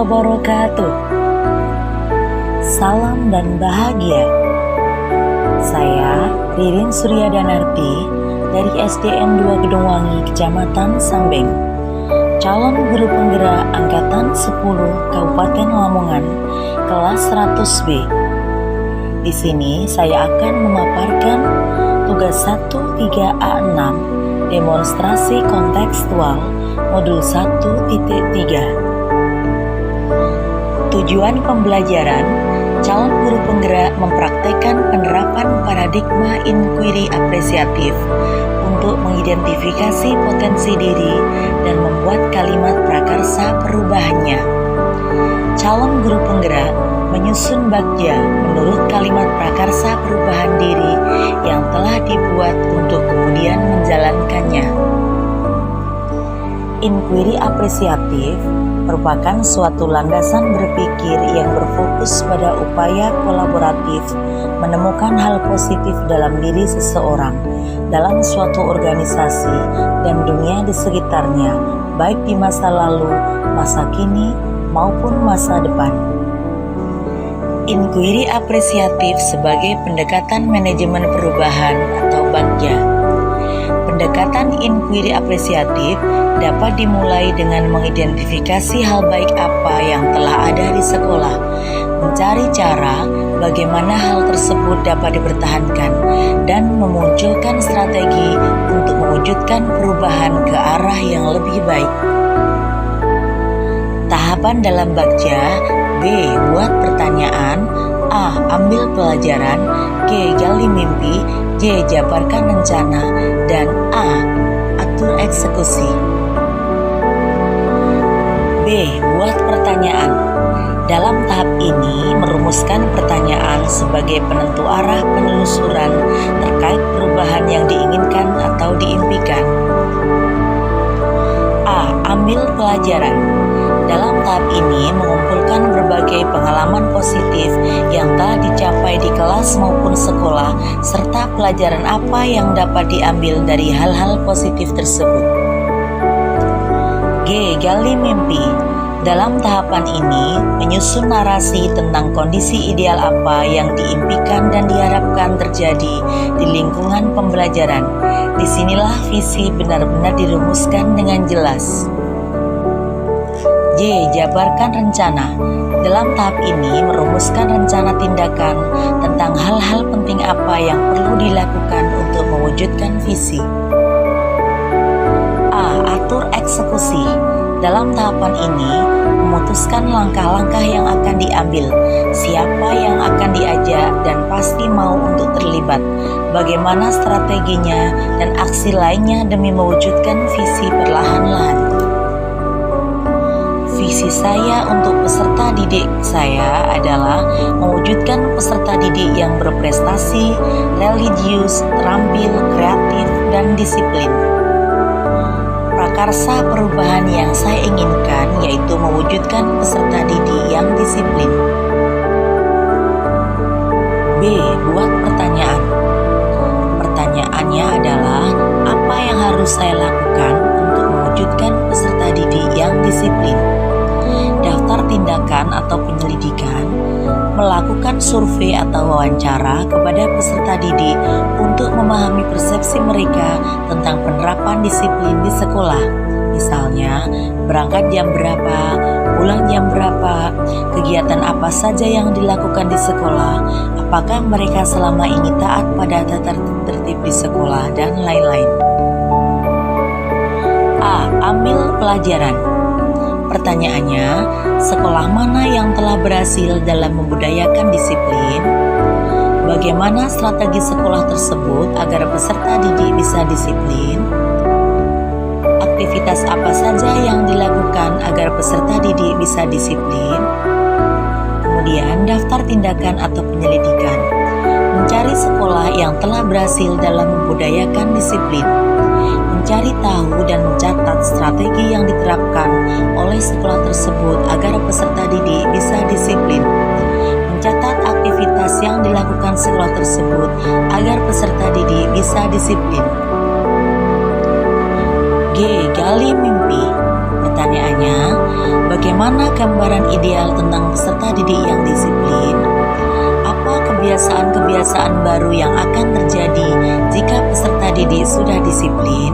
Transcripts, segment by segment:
wabarakatuh. Salam dan bahagia. Saya Ririn Suryadanarti dari SDN 2 Gedungwangi, Kecamatan Sambeng, calon guru penggerak Angkatan 10 Kabupaten Lamongan, kelas 100B. Di sini saya akan memaparkan tugas 1-3A6 demonstrasi kontekstual modul 1.3. Tujuan pembelajaran, calon guru penggerak mempraktekkan penerapan paradigma inquiry apresiatif untuk mengidentifikasi potensi diri dan membuat kalimat prakarsa perubahannya. Calon guru penggerak menyusun bagja menurut kalimat prakarsa perubahan diri yang telah dibuat untuk kemudian menjalankannya. Inquiry apresiatif merupakan suatu landasan berpikir yang berfokus pada upaya kolaboratif menemukan hal positif dalam diri seseorang, dalam suatu organisasi, dan dunia di sekitarnya, baik di masa lalu, masa kini, maupun masa depan. Inquiry apresiatif sebagai pendekatan manajemen perubahan atau bagja. Pendekatan inquiry apresiatif dapat dimulai dengan mengidentifikasi hal baik apa yang telah ada di sekolah, mencari cara bagaimana hal tersebut dapat dipertahankan, dan memunculkan strategi untuk mewujudkan perubahan ke arah yang lebih baik. Tahapan dalam bagja: B. Buat pertanyaan, A. Ambil pelajaran, G. Gali mimpi, J. Jabarkan rencana, dan A. Atur eksekusi. B. Buat pertanyaan. Dalam tahap ini, merumuskan pertanyaan sebagai penentu arah penelusuran terkait perubahan yang diinginkan atau diimpikan. A. Ambil pelajaran. Dalam tahap ini, mengumpulkan berbagai pengalaman positif yang telah dicapai di kelas maupun sekolah, serta pelajaran apa yang dapat diambil dari hal-hal positif tersebut. G. Gali mimpi. Dalam tahapan ini, menyusun narasi tentang kondisi ideal apa yang diimpikan dan diharapkan terjadi di lingkungan pembelajaran. Disinilah visi benar-benar dirumuskan dengan jelas. J. Jabarkan rencana. Dalam tahap ini, merumuskan rencana tindakan tentang hal-hal penting apa yang perlu dilakukan untuk mewujudkan visi. A. Atur eksekusi. Dalam tahapan ini, memutuskan langkah-langkah yang akan diambil, siapa yang akan diajak dan pasti mau untuk terlibat, bagaimana strateginya, dan aksi lainnya demi mewujudkan visi perlahan-lahan. Visi saya untuk peserta didik saya adalah mewujudkan peserta didik yang berprestasi, religius, terampil, kreatif, dan disiplin. Prakarsa perubahan yang saya inginkan yaitu mewujudkan peserta didik yang disiplin. B. Buat pertanyaan. Pertanyaannya adalah, apa yang harus saya lakukan untuk mewujudkan peserta didik yang disiplin? Daftar tindakan atau penyelidikan, melakukan survei atau wawancara kepada peserta didik untuk memahami persepsi mereka tentang penerapan disiplin di sekolah. Misalnya, berangkat jam berapa, pulang jam berapa, kegiatan apa saja yang dilakukan di sekolah, apakah mereka selama ini taat pada tata tertib di sekolah, dan lain-lain. A. Ambil pelajaran. Pertanyaannya, sekolah mana yang telah berhasil dalam membudayakan disiplin? Bagaimana strategi sekolah tersebut agar peserta didik bisa disiplin? Aktivitas apa saja yang dilakukan agar peserta didik bisa disiplin? Kemudian, daftar tindakan atau penyelidikan. Mencari sekolah yang telah berhasil dalam membudayakan disiplin. Mencari tahu dan mencatat strategi yang diterapkan oleh sekolah tersebut agar peserta didik bisa disiplin. Mencatat aktivitas yang dilakukan sekolah tersebut agar peserta didik bisa disiplin. G. Gali mimpi. Pertanyaannya, Bagaimana gambaran ideal tentang peserta didik yang disiplin? Apa kebiasaan-kebiasaan baru yang akan terjadi jika peserta didik sudah disiplin?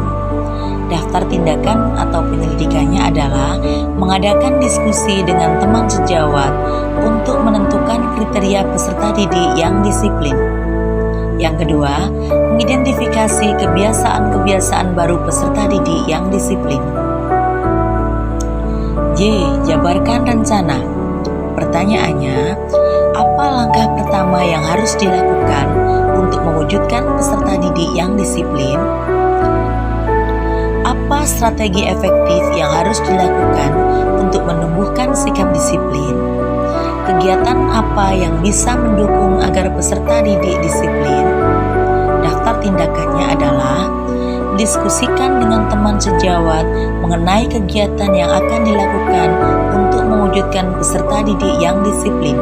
Daftar tindakan atau penyelidikannya adalah mengadakan diskusi dengan teman sejawat untuk menentukan kriteria peserta didik yang disiplin. Yang kedua, mengidentifikasi kebiasaan-kebiasaan baru peserta didik yang disiplin. J. Jabarkan rencana. Pertanyaannya, apa langkah pertama yang harus dilakukan untuk mewujudkan peserta didik yang disiplin? Apa strategi efektif yang harus dilakukan untuk menumbuhkan sikap disiplin? Kegiatan apa yang bisa mendukung agar peserta didik disiplin? Daftar tindakannya adalah diskusikan dengan teman sejawat mengenai kegiatan yang akan dilakukan untuk mewujudkan peserta didik yang disiplin.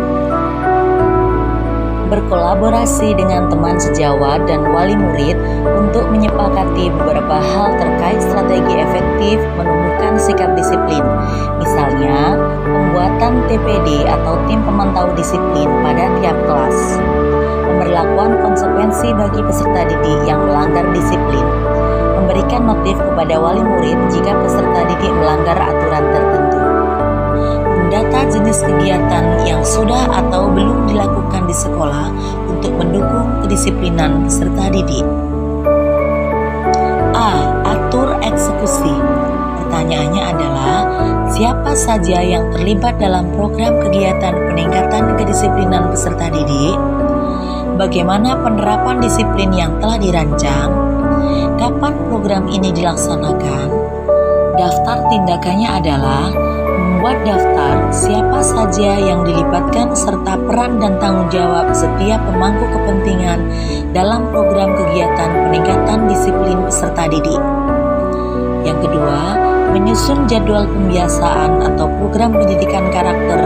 Berkolaborasi dengan teman sejawat dan wali murid untuk menyepakati beberapa hal terkait strategi efektif menumbuhkan sikap disiplin. Misalnya, pembuatan TPD atau tim pemantau disiplin pada tiap kelas. Pemberlakuan konsekuensi bagi peserta didik yang melanggar disiplin. Memberikan notif kepada wali murid jika peserta didik melanggar aturan tertentu. Mendata jenis kegiatan yang sudah atau belum dilakukan di sekolah untuk mendukung kedisiplinan peserta didik. A. Atur eksekusi. Pertanyaannya adalah, siapa saja yang terlibat dalam program kegiatan peningkatan kedisiplinan peserta didik? Bagaimana penerapan disiplin yang telah dirancang? Kapan program ini dilaksanakan? Daftar tindakannya adalah membuat daftar siapa saja yang dilibatkan serta peran dan tanggung jawab setiap pemangku kepentingan dalam program kegiatan peningkatan disiplin peserta didik. Yang kedua, menyusun jadwal pembiasaan atau program pendidikan karakter,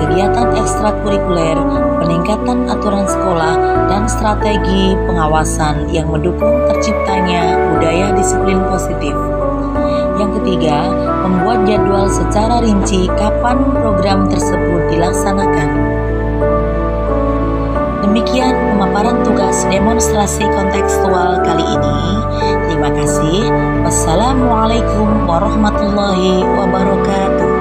kegiatan ekstrakurikuler, peningkatan aturan sekolah, dan strategi pengawasan yang mendukung terciptanya budaya disiplin positif. Yang ketiga, membuat jadwal secara rinci kapan program tersebut dilaksanakan. Demikian pemaparan tugas demonstrasi kontekstual kali ini. Terima kasih. Wassalamualaikum warahmatullahi wabarakatuh.